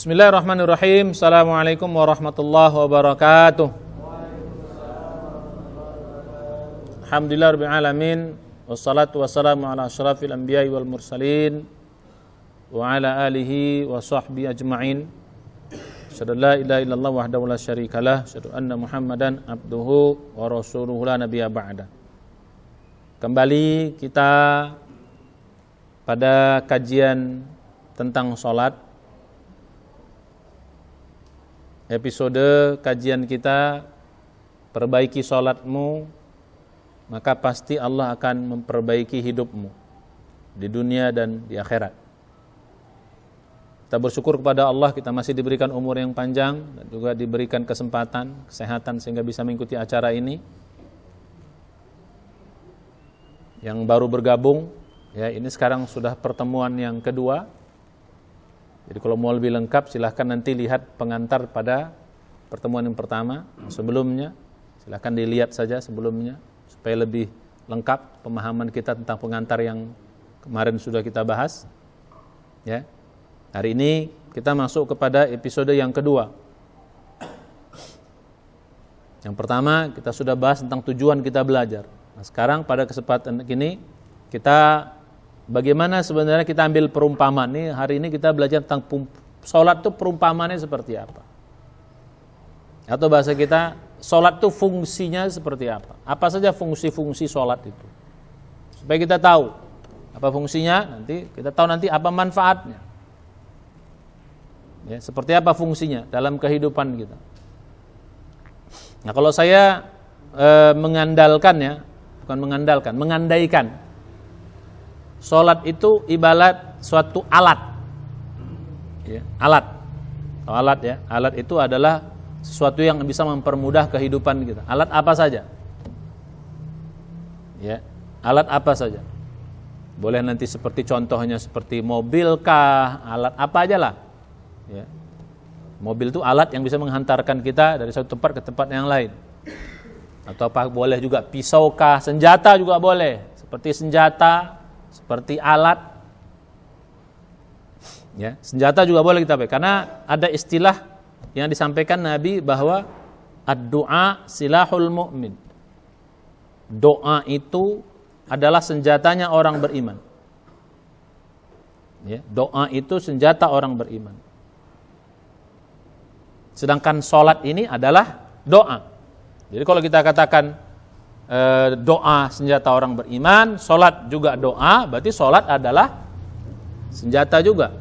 Bismillahirrahmanirrahim. Assalamualaikum warahmatullahi wabarakatuh. Alhamdulillah rabbil alamin. Wassalatu wassalamu ala asyrafil anbiya'i wal mursalin wa ala alihi wa sahbihi ajma'in. Asyhadu an la ilaha illallah wahdahu la syarikalah, asyhadu anna Muhammadan abduhu wa rasuluhu la nabiyya ba'da. Kembali kita pada kajian tentang salat. Episode kajian kita, perbaiki salatmu, maka pasti Allah akan memperbaiki hidupmu di dunia dan di akhirat. Kita bersyukur kepada Allah, kita masih diberikan umur yang panjang dan juga diberikan kesempatan, kesehatan sehingga bisa mengikuti acara ini. Yang baru bergabung, ya ini sekarang sudah pertemuan yang kedua. Jadi kalau mau lebih lengkap silahkan nanti lihat pengantar pada pertemuan yang pertama. Sebelumnya silahkan dilihat saja sebelumnya supaya lebih lengkap pemahaman kita tentang pengantar yang kemarin sudah kita bahas. Ya. Hari ini kita masuk kepada episode yang kedua. Yang pertama kita sudah bahas tentang tujuan kita belajar. Nah, sekarang pada kesempatan ini kita bagaimana sebenarnya kita ambil perumpamaan nih. Hari ini kita belajar tentang sholat itu perumpamaannya seperti apa. Atau bahasa kita, sholat itu fungsinya seperti apa. Apa saja fungsi-fungsi sholat itu. Supaya kita tahu apa fungsinya, nanti kita tahu nanti apa manfaatnya. Ya, seperti apa fungsinya dalam kehidupan kita. Nah kalau saya mengandaikan sholat itu ibarat suatu alat, ya, alat. Alat ya, alat itu adalah sesuatu yang bisa mempermudah kehidupan kita. Alat apa saja? Ya, alat apa saja? Boleh nanti seperti contohnya seperti mobil kah, alat apa aja lah. Ya. Mobil itu alat yang bisa menghantarkan kita dari satu tempat ke tempat yang lain. Atau apa boleh juga pisau kah, senjata juga boleh. Seperti senjata, seperti alat, ya, senjata juga boleh kita pakai. Karena ada istilah yang disampaikan Nabi bahwa ad-du'a silahul mu'min. Doa itu adalah senjatanya orang beriman. Ya, doa itu senjata orang beriman. Sedangkan sholat ini adalah doa. Jadi kalau kita katakan doa senjata orang beriman, sholat juga doa, berarti sholat adalah senjata juga.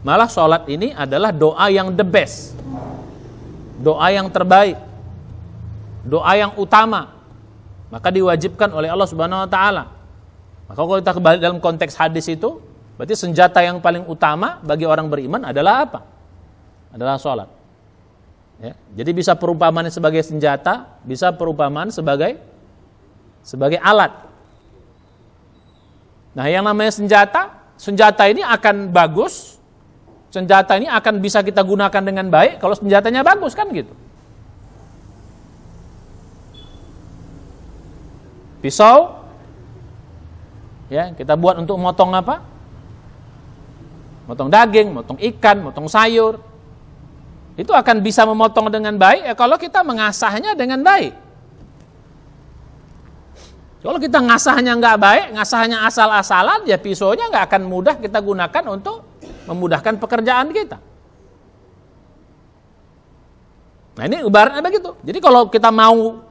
Malah sholat ini adalah doa yang the best, doa yang terbaik, doa yang utama, maka diwajibkan oleh Allah Subhanahu Wa Taala. Maka kalau kita kembali dalam konteks hadis itu, berarti senjata yang paling utama bagi orang beriman adalah apa? Adalah sholat. Ya, jadi bisa perumpamaan sebagai senjata, bisa perumpamaan sebagai alat. Nah, yang namanya senjata ini akan bagus, senjata ini akan bisa kita gunakan dengan baik kalau senjatanya bagus kan gitu. Pisau, ya kita buat untuk motong apa? Motong daging, motong ikan, motong sayur. Itu akan bisa memotong dengan baik ya kalau kita mengasahnya dengan baik. Kalau kita ngasahnya nggak baik, ngasahnya asal-asalan, ya pisaunya nggak akan mudah kita gunakan untuk memudahkan pekerjaan kita. Nah ini ibaratnya begitu. Jadi kalau kita mau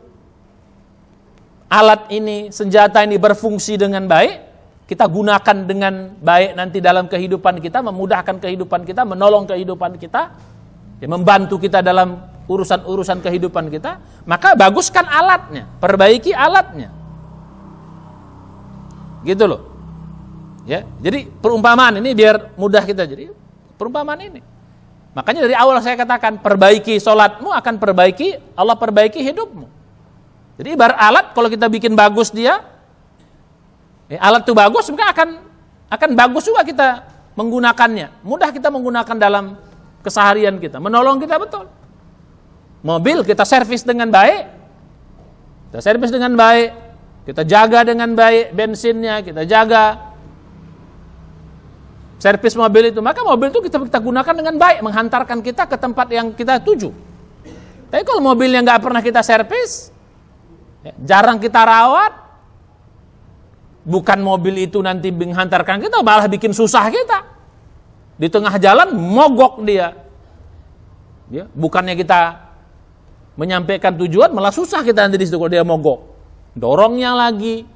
alat ini, senjata ini berfungsi dengan baik, kita gunakan dengan baik nanti dalam kehidupan kita, memudahkan kehidupan kita, menolong kehidupan kita, ya, membantu kita dalam urusan-urusan kehidupan kita, maka baguskan alatnya, perbaiki alatnya. Gitu loh. Ya, jadi perumpamaan ini biar mudah kita jadi perumpamaan ini. Makanya dari awal saya katakan perbaiki sholatmu akan perbaiki, Allah perbaiki hidupmu. Jadi ibarat alat kalau kita bikin bagus dia, alat itu bagus maka akan bagus juga kita menggunakannya. Mudah kita menggunakan dalam keseharian kita, menolong kita betul. Mobil kita servis dengan baik, kita jaga dengan baik bensinnya, kita jaga servis mobil itu, maka mobil itu kita gunakan dengan baik, menghantarkan kita ke tempat yang kita tuju. Tapi kalau mobilnya nggak pernah kita servis, jarang kita rawat, bukan mobil itu nanti menghantarkan kita, malah bikin susah kita. Di tengah jalan mogok dia. Ya, bukannya kita menyampaikan tujuan, malah susah kita nanti di situ kalau dia mogok. Dorongnya lagi,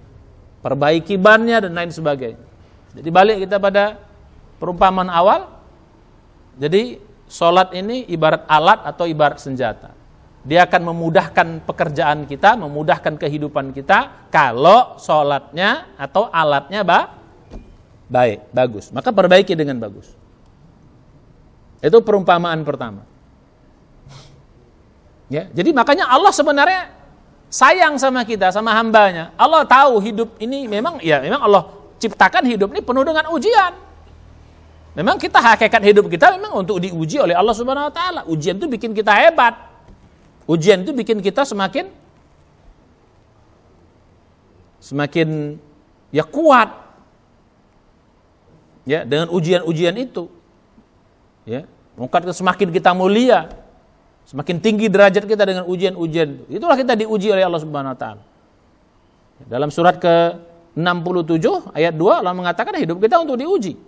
perbaiki bannya dan lain sebagainya. Jadi balik kita pada perumpamaan awal. Jadi sholat ini ibarat alat atau ibarat senjata. Dia akan memudahkan pekerjaan kita, memudahkan kehidupan kita kalau sholatnya atau alatnya baik, bagus. Maka perbaiki dengan bagus. Itu perumpamaan pertama. Ya, jadi makanya Allah sebenarnya sayang sama kita, sama hambanya. Allah tahu hidup ini memang Allah ciptakan hidup ini penuh dengan ujian. Memang kita hakikat hidup kita memang untuk diuji oleh Allah Subhanahu wa taala. Ujian itu bikin kita hebat. Ujian itu bikin kita semakin ya kuat. Ya, dengan ujian-ujian itu. Ya, mungkin semakin kita mulia, semakin tinggi derajat kita dengan ujian-ujian. Itulah kita diuji oleh Allah Subhanahu wa taala. Dalam surat ke-67 ayat 2 Allah mengatakan hidup kita untuk diuji.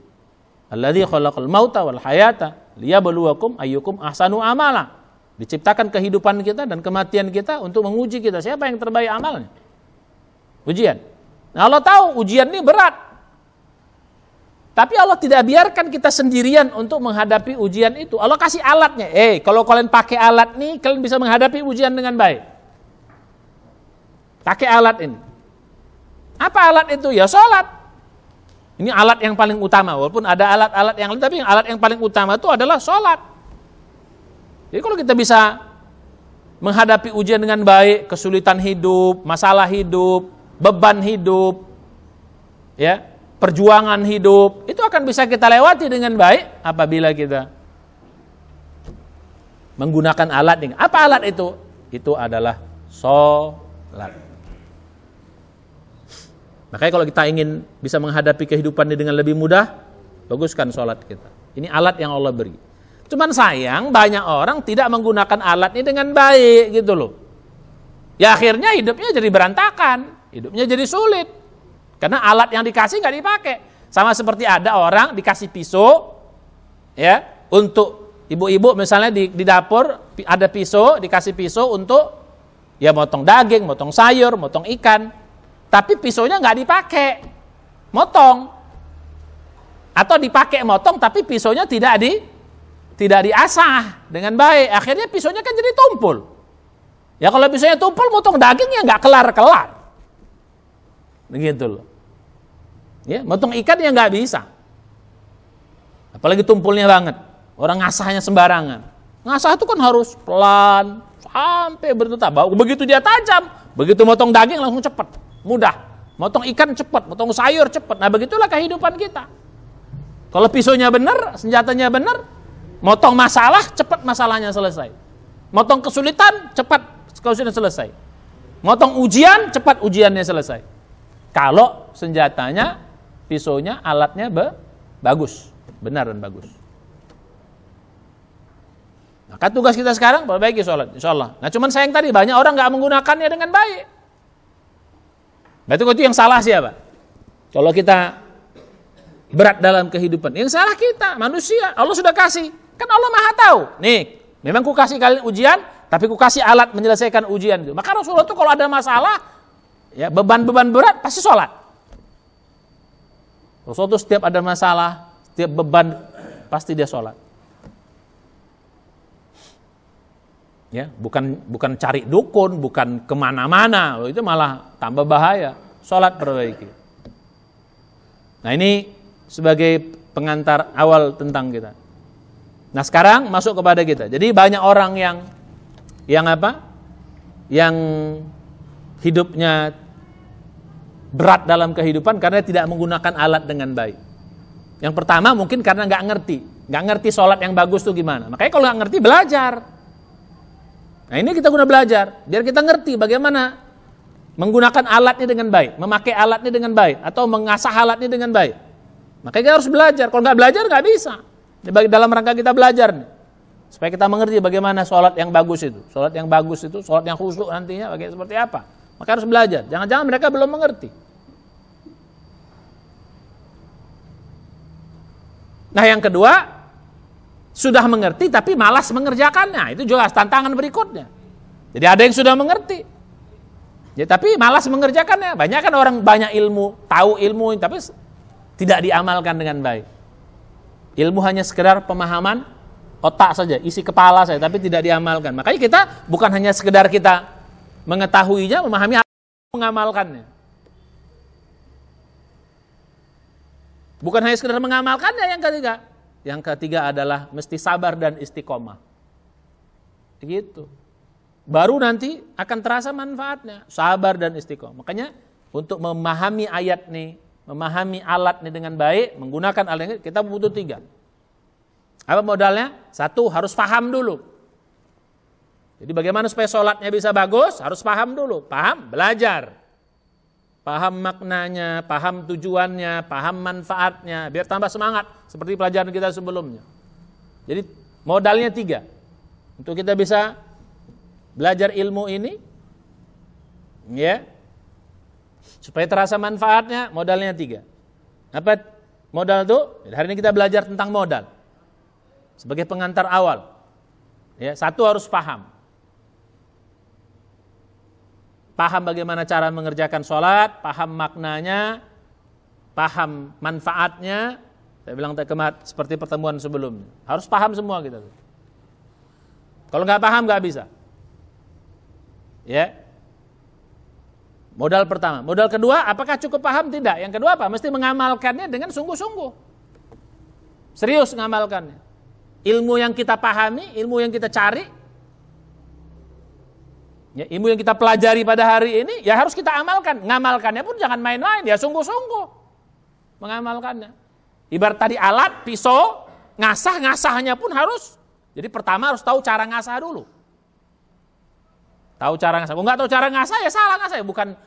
Alladzi khalaqal mauta wal hayata liyabluwakum ayyukum ahsanu amala. Diciptakan kehidupan kita dan kematian kita untuk menguji kita siapa yang terbaik amalnya. Ujian. Nah, Allah tahu ujian ini berat. Tapi Allah tidak biarkan kita sendirian untuk menghadapi ujian itu. Allah kasih alatnya. Kalau kalian pakai alat nih, kalian bisa menghadapi ujian dengan baik. Pakai alat ini. Apa alat itu? Ya sholat. Ini alat yang paling utama. Walaupun ada alat-alat yang lain, tapi alat yang paling utama itu adalah sholat. Jadi kalau kita bisa menghadapi ujian dengan baik, kesulitan hidup, masalah hidup, beban hidup, ya, perjuangan hidup, itu akan bisa kita lewati dengan baik apabila kita menggunakan alat ini. Apa alat itu? Itu adalah sholat. Makanya kalau kita ingin bisa menghadapi kehidupan ini dengan lebih mudah, baguskan sholat kita. Ini alat yang Allah beri. Cuman sayang banyak orang tidak menggunakan alat ini dengan baik gitu loh. Ya akhirnya hidupnya jadi berantakan, hidupnya jadi sulit. Karena alat yang dikasih nggak dipakai. Sama seperti ada orang dikasih pisau, ya, untuk ibu-ibu misalnya di dapur ada pisau, dikasih pisau untuk ya motong daging, motong sayur, motong ikan. Tapi pisaunya nggak dipakai, motong. Atau dipakai motong, tapi pisaunya tidak diasah dengan baik. Akhirnya pisaunya kan jadi tumpul. Ya kalau pisaunya tumpul, motong dagingnya nggak kelar-kelar. Begitu loh. Ya, motong ikan ya nggak bisa. Apalagi tumpulnya banget. Orang ngasahnya sembarangan. Ngasah itu kan harus pelan, sampai berdetak. Begitu dia tajam, begitu motong daging langsung cepat. Mudah, motong ikan cepat, motong sayur cepat. Nah begitulah kehidupan kita. Kalau pisaunya benar, senjatanya benar, motong masalah cepat masalahnya selesai. Motong kesulitan cepat kesulitan selesai. Motong ujian cepat ujiannya selesai. Kalau senjatanya, pisaunya, alatnya bagus, benar dan bagus. Maka tugas kita sekarang perbaiki sholat, insyaallah. Nah cuman sayang tadi banyak orang nggak menggunakannya dengan baik. Berarti itu yang salah siapa? Kalau kita berat dalam kehidupan, yang salah kita, manusia. Allah sudah kasih, kan Allah maha tahu. Nih, memang ku kasih kalian ujian, tapi ku kasih alat menyelesaikan ujian itu. Maka Rasulullah itu kalau ada masalah, ya beban-beban berat pasti sholat. Rasulullah itu setiap ada masalah, setiap beban pasti dia sholat. Ya, bukan cari dukun, bukan kemana-mana, itu malah tambah bahaya. Sholat perbaiki. Nah ini sebagai pengantar awal tentang kita. Nah sekarang masuk kepada kita. Jadi banyak orang yang apa? Yang hidupnya berat dalam kehidupan karena tidak menggunakan alat dengan baik. Yang pertama mungkin karena nggak ngerti sholat yang bagus tuh gimana. Makanya kalau nggak ngerti belajar. Nah ini kita guna belajar, biar kita ngerti bagaimana menggunakan alatnya dengan baik, memakai alatnya dengan baik, atau mengasah alatnya dengan baik. Makanya kita harus belajar. Kalau nggak belajar nggak bisa. Dalam rangka kita belajar nih, supaya kita mengerti bagaimana sholat yang bagus itu. Sholat yang bagus itu, sholat yang khusyuk nantinya bagaimana, seperti apa. Maka harus belajar. Jangan-jangan mereka belum mengerti. Nah yang kedua, sudah mengerti tapi malas mengerjakannya. Itu jelas tantangan berikutnya. Jadi ada yang sudah mengerti, ya, tapi malas mengerjakannya. Banyak kan orang banyak ilmu, tahu ilmu, tapi tidak diamalkan dengan baik. Ilmu hanya sekedar pemahaman otak saja, isi kepala saja, tapi tidak diamalkan. Makanya kita bukan hanya sekedar kita mengetahuinya, memahami, mengamalkannya. Bukan hanya sekedar mengamalkannya yang ketiga. Yang ketiga adalah mesti sabar dan istiqomah. Begitu. Baru nanti akan terasa manfaatnya, sabar dan istiqomah. Makanya untuk memahami ayat nih, memahami alat nih dengan baik, menggunakan alat ini, kita butuh 3. Apa modalnya? 1, harus paham dulu. Jadi bagaimana supaya sholatnya bisa bagus? Harus paham dulu. Paham? Belajar. Paham maknanya, paham tujuannya, paham manfaatnya, biar tambah semangat. Seperti pelajaran kita sebelumnya. Jadi modalnya 3. Untuk kita bisa belajar ilmu ini, ya, supaya terasa manfaatnya, modalnya 3. Apa modal itu? Hari ini kita belajar tentang modal. Sebagai pengantar awal. Ya, 1 harus paham. Paham bagaimana cara mengerjakan sholat, paham maknanya, paham manfaatnya. Saya bilang kemarin seperti pertemuan sebelumnya. Harus paham semua kita. Kalau nggak paham nggak bisa. Ya. Modal pertama. Modal kedua, apakah cukup paham? Tidak. Yang kedua apa? Mesti mengamalkannya dengan sungguh-sungguh. Serius mengamalkannya. Ilmu yang kita pahami, ilmu yang kita cari, ya, ilmu yang kita pelajari pada hari ini, ya harus kita amalkan. Ngamalkannya pun jangan main-main, ya sungguh-sungguh mengamalkannya. Ibarat tadi alat, pisau, ngasah-ngasahnya pun harus. Jadi pertama harus tahu cara ngasah dulu. Tahu cara ngasah. Kalau nggak tahu cara ngasah ya salah ngasah.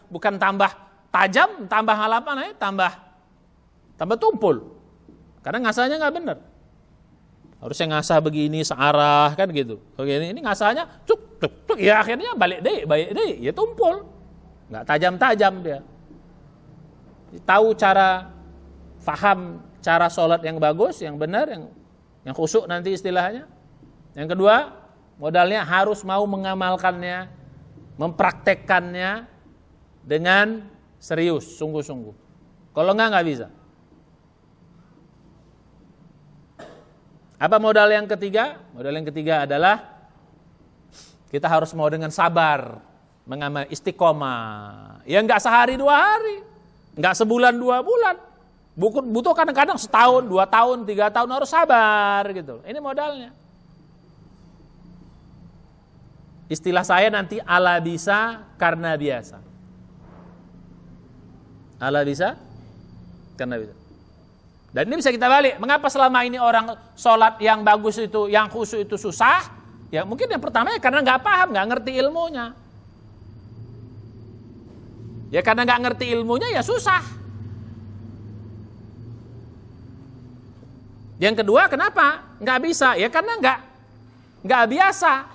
Bukan tambah tajam, tambah halapan, tambah tumpul. Karena ngasahnya nggak benar. Harusnya ngasah begini searah kan gitu. Begini ini ngasahnya cuk, ya akhirnya balik deh, ya tumpul. Nggak tajam-tajam dia. Tahu cara, faham cara sholat yang bagus, yang benar, yang khusyuk nanti istilahnya. Yang kedua, modalnya harus mau mengamalkannya, mempraktekkannya dengan serius, sungguh-sungguh. Kalau nggak bisa. Apa modal yang ketiga? Modal yang ketiga adalah kita harus mau dengan sabar, mengamal istiqomah. Ya nggak sehari 2 hari, nggak sebulan 2 bulan. Butuh kadang-kadang setahun, 2 tahun, 3 tahun harus sabar gitu. Ini modalnya. Istilah saya nanti ala bisa karena biasa. Ala bisa karena bisa. Dan ini bisa kita balik. Mengapa selama ini orang sholat yang bagus itu, yang khusyuk itu susah? Ya mungkin yang pertama ya karena nggak paham, nggak ngerti ilmunya. Ya karena nggak ngerti ilmunya ya susah. Yang kedua kenapa? Nggak bisa. Ya karena nggak biasa.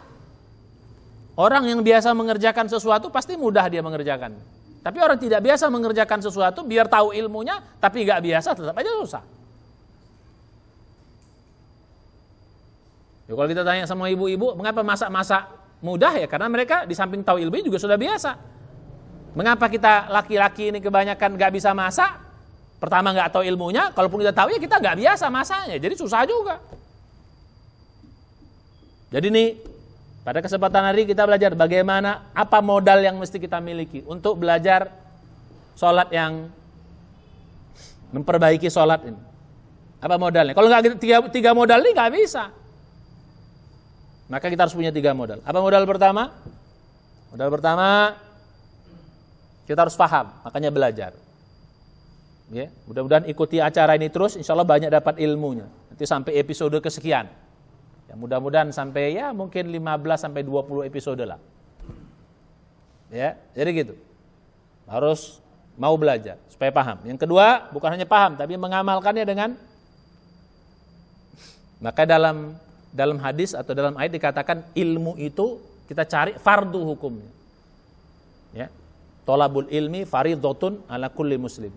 Orang yang biasa mengerjakan sesuatu pasti mudah dia mengerjakan. Tapi orang tidak biasa mengerjakan sesuatu, biar tahu ilmunya, tapi nggak biasa, tetap aja susah. Ya, kalau kita tanya sama ibu-ibu, mengapa masak-masak mudah ya? Karena mereka di samping tahu ilmunya juga sudah biasa. Mengapa kita laki-laki ini kebanyakan nggak bisa masak? Pertama nggak tahu ilmunya, kalaupun kita tahu ya kita nggak biasa masaknya, jadi susah juga. Jadi nih, pada kesempatan hari kita belajar bagaimana, apa modal yang mesti kita miliki untuk belajar sholat yang memperbaiki sholat ini. Apa modalnya? Kalau nggak tiga modal ini nggak bisa. Maka kita harus punya 3 modal. Apa modal pertama? Modal pertama kita harus paham, makanya belajar. Ya, mudah-mudahan ikuti acara ini terus, insya Allah banyak dapat ilmunya. Nanti sampai episode kesekian. Ya, mudah-mudahan sampai ya mungkin 15 sampai 20 episode lah. Ya, jadi gitu. Harus mau belajar supaya paham. Yang kedua, bukan hanya paham tapi mengamalkannya dengan, maka dalam hadis atau dalam ayat dikatakan ilmu itu kita cari fardu hukumnya. Ya. Thalabul ilmi faridhatun ala kulli muslim.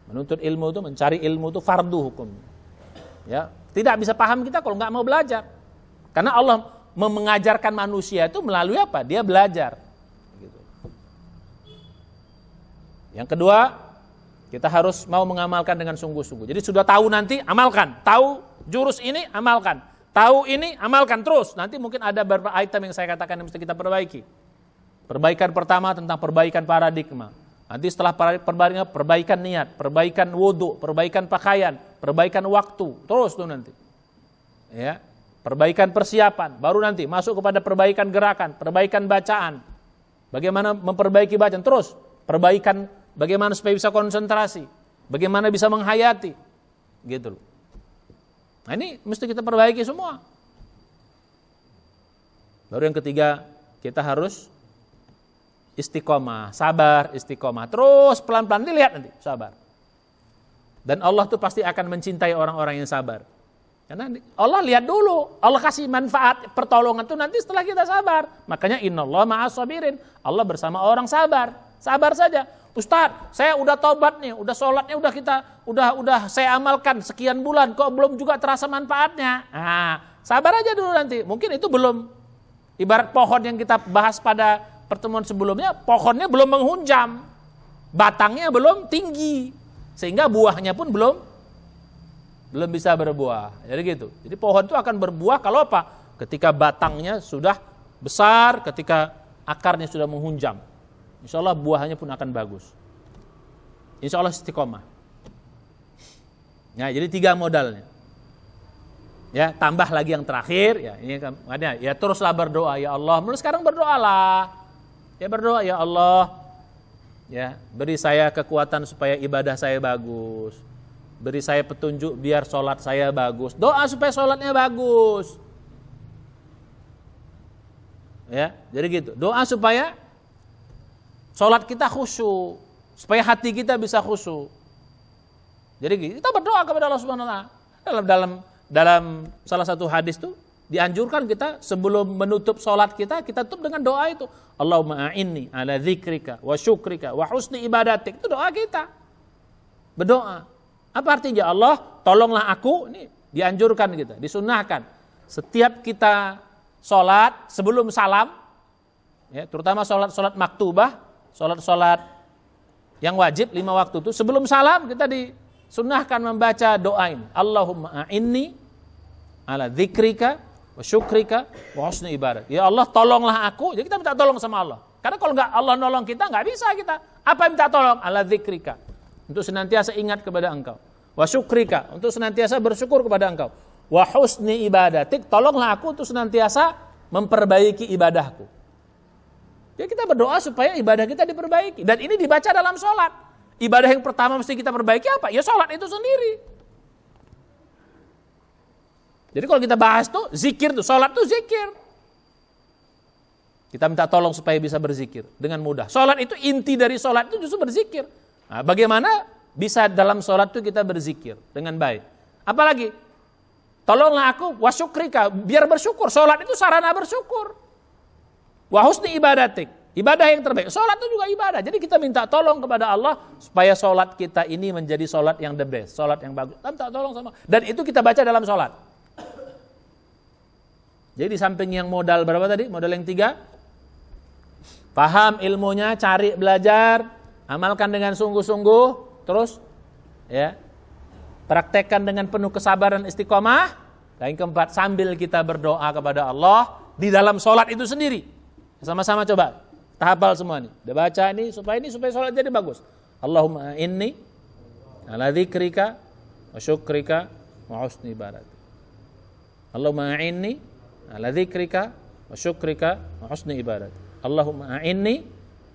Menuntut ilmu itu, mencari ilmu itu fardu hukumnya. Ya, tidak bisa paham kita kalau nggak mau belajar. Karena Allah mengajarkan manusia itu melalui apa? Dia belajar. Gitu. Yang kedua, kita harus mau mengamalkan dengan sungguh-sungguh. Jadi sudah tahu nanti, amalkan. Tahu jurus ini, amalkan. Tahu ini, amalkan terus. Nanti mungkin ada beberapa item yang saya katakan yang mesti kita perbaiki. Perbaikan pertama tentang perbaikan paradigma. Nanti setelah perbaikan niat, perbaikan wudhu, perbaikan pakaian, perbaikan waktu. Terus tuh nanti. Ya. Perbaikan persiapan, baru nanti masuk kepada perbaikan gerakan, perbaikan bacaan. Bagaimana memperbaiki bacaan, terus perbaikan bagaimana supaya bisa konsentrasi, bagaimana bisa menghayati. Gitu loh. Nah ini mesti kita perbaiki semua. Baru yang ketiga, kita harus istiqomah, sabar, istiqomah. Terus pelan-pelan dilihat nanti, sabar. Dan Allah tuh pasti akan mencintai orang-orang yang sabar. Karena Allah lihat dulu, Allah kasih manfaat pertolongan itu nanti setelah kita sabar. Makanya innallaha ma'as sabirin. Allah bersama orang sabar. Sabar saja. Ustadz, saya udah tobat nih, udah sholatnya udah saya amalkan sekian bulan, kok belum juga terasa manfaatnya. Nah, sabar aja dulu nanti. Mungkin itu belum, ibarat pohon yang kita bahas pada pertemuan sebelumnya, pohonnya belum menghunjam, batangnya belum tinggi, sehingga buahnya pun belum bisa berbuah. Jadi gitu. Jadi pohon itu akan berbuah kalau apa? Ketika batangnya sudah besar, ketika akarnya sudah menghunjam. Insya Allah buahnya pun akan bagus. Insya Allah istiqomah. Ya, jadi 3 modalnya. Ya, tambah lagi yang terakhir. Ya, ini makanya ya teruslah berdoa ya Allah. Mulai sekarang berdoalah. Ya berdoa ya Allah. Ya, beri saya kekuatan supaya ibadah saya bagus. Beri saya petunjuk biar sholat saya bagus. Doa supaya sholatnya bagus. Ya, jadi gitu. Doa supaya sholat kita khusyuk, supaya hati kita bisa khusyuk. Jadi gitu. Kita berdoa kepada Allah Subhanahu wa taala. Dalam salah satu hadis tuh dianjurkan kita sebelum menutup sholat kita tutup dengan doa itu. Allahumma a'inni ala dzikrika wa syukrika wa husni ibadatik. Itu doa kita. Berdoa. Apa artinya? Allah tolonglah aku, ini dianjurkan kita, disunnahkan. Setiap kita sholat sebelum salam, ya, terutama sholat maktubah, sholat yang wajib 5 waktu itu, sebelum salam kita disunnahkan membaca doa ini. Allahumma a'inni ala dzikrika wa syukrika wa husni ibadat. Ya Allah tolonglah aku, jadi kita minta tolong sama Allah. Karena kalau nggak Allah nolong kita, nggak bisa kita. Apa yang minta tolong? Ala dzikrika. Untuk senantiasa ingat kepada engkau. Wa syukrika, untuk senantiasa bersyukur kepada engkau. Wa husni ibadatik, tolonglah aku untuk senantiasa memperbaiki ibadahku. Ya kita berdoa supaya ibadah kita diperbaiki. Dan ini dibaca dalam sholat. Ibadah yang pertama mesti kita perbaiki apa? Ya sholat itu sendiri. Jadi kalau kita bahas tuh zikir tuh, sholat tuh zikir. Kita minta tolong supaya bisa berzikir dengan mudah. Sholat itu inti dari sholat itu justru berzikir. Nah, bagaimana bisa dalam sholat itu kita berzikir dengan baik? Apalagi, tolonglah aku wasyukrika, biar bersyukur. Sholat itu sarana bersyukur. Wahusni ibadatik, ibadah yang terbaik. Sholat itu juga ibadah. Jadi kita minta tolong kepada Allah supaya sholat kita ini menjadi sholat yang the best, sholat yang bagus. Kita minta tolong sama. Dan itu kita baca dalam sholat. Jadi di samping yang modal berapa tadi? Modal yang 3. Paham ilmunya, cari belajar, amalkan dengan sungguh-sungguh, terus ya praktekkan dengan penuh kesabaran istiqomah. Dan yang keempat, sambil kita berdoa kepada Allah di dalam sholat itu sendiri. Sama-sama coba, kita hafal semua nih. Udah baca ini supaya sholat jadi bagus. Allahumma inni ala dzikrika wa syukrika wa husni ibadatik. Allahumma inni ala dzikrika wa syukrika wa husni ibadatik. Allahumma inni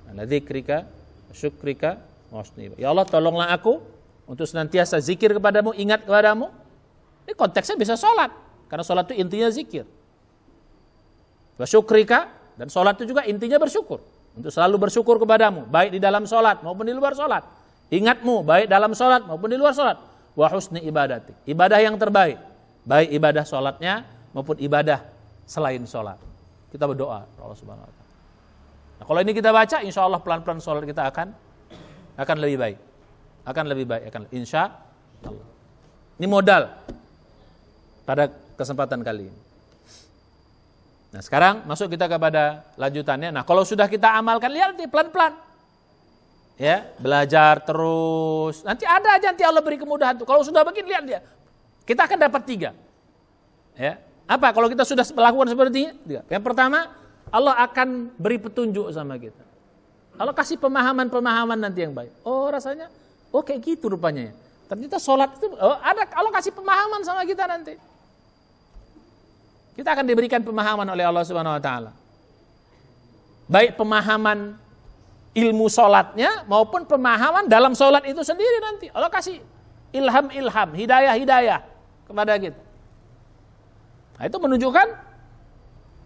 ala dzikrika wa syukrika wa husni ibadatik. Ya Allah tolonglah aku untuk senantiasa zikir kepadamu, ingat kepadamu. Ini konteksnya bisa sholat, karena sholat itu intinya zikir. Wa syukrika, dan sholat itu juga intinya bersyukur. Untuk selalu bersyukur kepadamu, baik di dalam sholat maupun di luar sholat. Ingatmu, baik dalam sholat maupun di luar sholat. Wa husni ibadati, ibadah yang terbaik, baik ibadah sholatnya maupun ibadah selain sholat. Kita berdoa Allah Subhanahu Wa Taala. Nah, kalau ini kita baca, insya Allah pelan-pelan sholat kita akan lebih baik, insya Allah. Ini modal pada kesempatan kali ini. Nah, sekarang masuk kita kepada lanjutannya. Nah, kalau sudah kita amalkan, lihat nih pelan-pelan. Ya, belajar terus. Nanti ada aja nanti Allah beri kemudahan tuh. Kalau sudah begini, lihat dia. Kita akan dapat 3. Ya. Apa? Kalau kita sudah melakukan seperti ini? Yang pertama, Allah akan beri petunjuk sama kita. Allah kasih pemahaman-pemahaman nanti yang baik. Oh, rasanya, oh kayak gitu rupanya ya. Ternyata sholat itu, ada Allah kasih pemahaman sama kita nanti. Kita akan diberikan pemahaman oleh Allah Subhanahu Wa Taala. Baik pemahaman ilmu sholatnya maupun pemahaman dalam sholat itu sendiri nanti. Allah kasih ilham, hidayah kepada kita. Nah, itu menunjukkan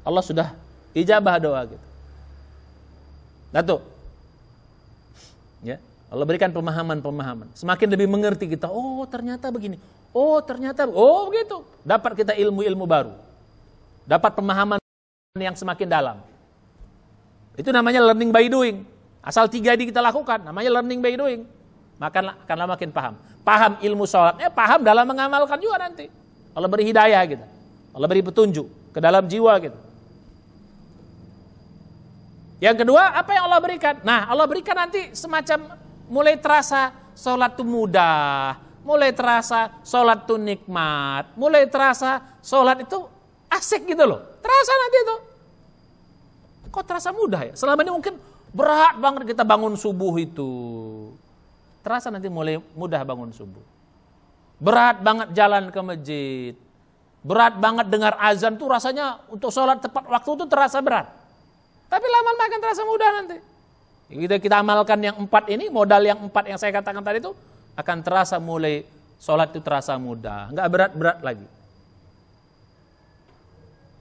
Allah sudah ijabah doa kita. Nah tuh, ya, Allah berikan pemahaman. Semakin lebih mengerti kita. Oh ternyata begini. Oh begitu. Dapat kita ilmu baru. Dapat pemahaman yang semakin dalam. Itu namanya learning by doing. Asal 3 ini kita lakukan, namanya learning by doing. Maka akanlah makin paham. Paham ilmu sholatnya, paham dalam mengamalkan juga nanti. Allah beri hidayah kita. Allah beri petunjuk ke dalam jiwa kita. Yang kedua, apa yang Allah berikan? Nah, Allah berikan nanti semacam mulai terasa sholat itu mudah, mulai terasa sholat itu nikmat, mulai terasa sholat itu asik gitu loh. Terasa nanti itu. Kok terasa mudah ya? Selama ini mungkin berat banget kita bangun subuh itu. Terasa nanti mulai mudah bangun subuh. Berat banget jalan ke masjid. Berat banget dengar azan tuh rasanya untuk sholat tepat waktu itu terasa berat. Tapi lama-lama akan terasa mudah nanti. Kita amalkan yang 4 ini, modal yang 4 yang saya katakan tadi itu akan terasa mulai sholat itu terasa mudah. Enggak berat-berat lagi.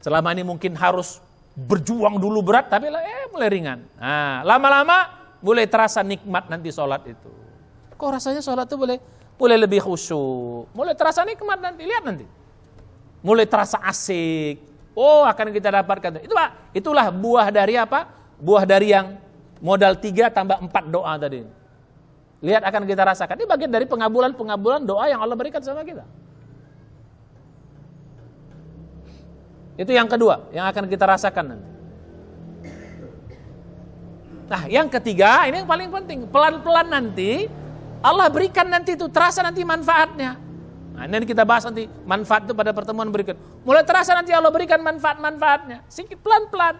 Selama ini mungkin harus berjuang dulu berat, tapi mulai ringan. Nah, lama-lama mulai terasa nikmat nanti sholat itu. Kok rasanya sholat itu mulai lebih khusyuk, mulai terasa nikmat nanti. Lihat nanti, mulai terasa asik. Oh, akan kita dapatkan. Itulah buah dari apa? Buah dari yang modal 3 tambah 4 doa tadi. Lihat akan kita rasakan. Ini bagian dari pengabulan doa yang Allah berikan sama kita. Itu yang kedua, yang akan kita rasakan nanti. Nah, yang ketiga, ini yang paling penting. Pelan-pelan nanti, Allah berikan nanti itu, terasa nanti manfaatnya. Nah, ini kita bahas nanti, manfaat itu pada pertemuan berikut. Mulai terasa nanti Allah berikan manfaat-manfaatnya. Sedikit pelan-pelan.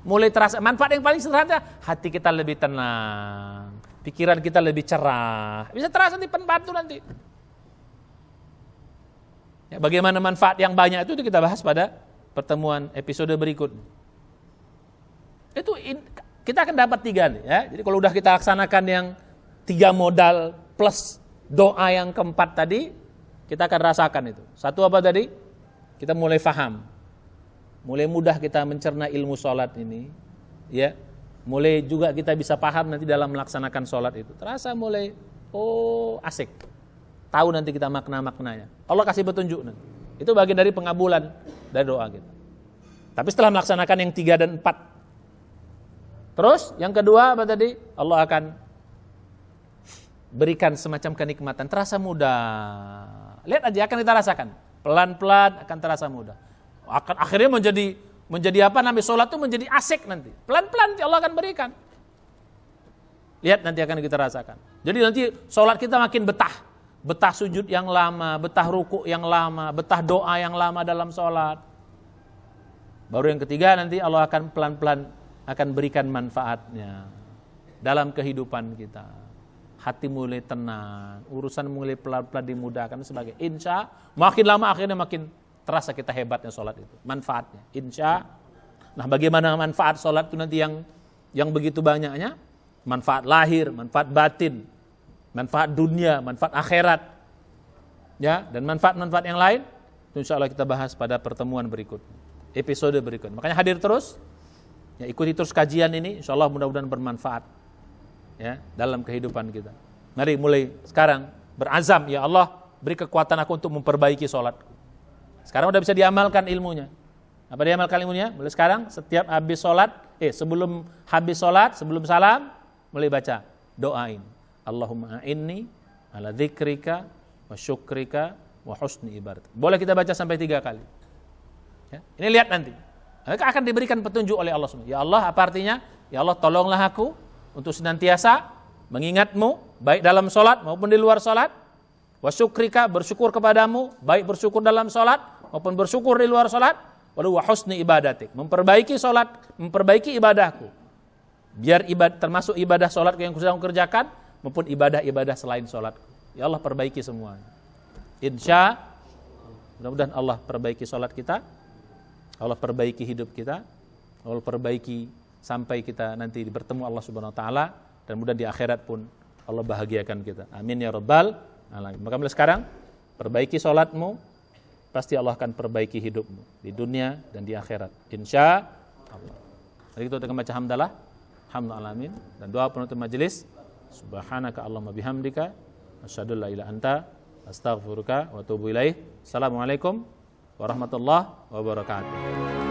Mulai terasa, manfaat yang paling sederhana, hati kita lebih tenang. Pikiran kita lebih cerah. Bisa terasa nanti manfaat itu nanti. Ya, bagaimana manfaat yang banyak itu kita bahas pada pertemuan episode berikut. Itu kita akan dapat 3 nih ya. Jadi kalau udah kita laksanakan yang 3 modal plus doa yang keempat tadi, kita akan rasakan itu. Satu apa tadi? Kita mulai faham. Mulai mudah kita mencerna ilmu sholat ini. Ya. Mulai juga kita bisa paham nanti dalam melaksanakan sholat itu. Terasa mulai, asik. Tahu nanti kita makna-maknanya. Allah kasih petunjuk nanti. Itu bagian dari pengabulan dari doa kita. Tapi setelah melaksanakan yang 3 dan 4. Terus yang kedua apa tadi? Allah akan berikan semacam kenikmatan. Terasa mudah. Lihat aja akan kita rasakan. Pelan-pelan akan terasa mudah. Akan akhirnya menjadi apa namanya? Sholat itu menjadi asik nanti. Pelan-pelan Allah akan berikan. Lihat nanti akan kita rasakan. Jadi nanti sholat kita makin betah. Betah sujud yang lama, betah ruku yang lama, betah doa yang lama dalam sholat. Baru yang ketiga nanti Allah akan pelan-pelan akan berikan manfaatnya dalam kehidupan kita. Hati mulai tenang, urusan mulai pelan-pelan dimudahkan sebagai insya. Makin lama akhirnya makin terasa kita hebatnya sholat itu, manfaatnya. Insya. Nah, bagaimana manfaat sholat itu nanti yang begitu banyaknya? Manfaat lahir, manfaat batin, manfaat dunia, manfaat akhirat, ya, dan manfaat-manfaat yang lain. Insya Allah kita bahas pada pertemuan berikut, episode berikut. Makanya hadir terus Ya, ikuti terus kajian ini, insya Allah mudah-mudahan bermanfaat ya dalam kehidupan kita. Mari mulai sekarang berazam, ya Allah beri kekuatan aku untuk memperbaiki sholat. Sekarang udah bisa diamalkan ilmunya. Apa diamalkan ilmunya? Mulai sekarang setiap habis sholat, sebelum habis sholat, sebelum salam, mulai baca doa ini. Allahumma a'inni ala dzikrika wa syukrika wa husni ibadatik. Boleh kita baca sampai 3 kali. Ya, ini lihat nanti. Akan diberikan petunjuk oleh Allah SWT. Ya Allah, apa artinya? Ya Allah, tolonglah aku untuk senantiasa mengingatmu, baik dalam sholat maupun di luar sholat. Wa syukrika, bersyukur kepadamu, baik bersyukur dalam sholat maupun bersyukur di luar sholat. Walau wa husni ibadatik, memperbaiki sholat, memperbaiki ibadahku. Biar termasuk ibadah sholat yang sedang kerjakan, maupun ibadah-ibadah selain sholat. Ya Allah, perbaiki semua. Insya mudah-mudahan Allah perbaiki sholat kita, Allah perbaiki hidup kita, Allah perbaiki sampai kita nanti bertemu Allah Subhanahu Wa Taala, dan mudah di akhirat pun Allah bahagiakan kita. Amin ya rabbal alamin. Maka mulai sekarang perbaiki sholatmu, pasti Allah akan perbaiki hidupmu di dunia dan di akhirat. Insya Allah. Mari kita baca hamdalah, hamdulillah alamin, dan doa penutup majelis. Subhanaka Allahumma bihamdika, asyhadu an la ilaha anta, astaghfiruka wa atubu ilaik. Assalamualaikum warahmatullahi wabarakatuh.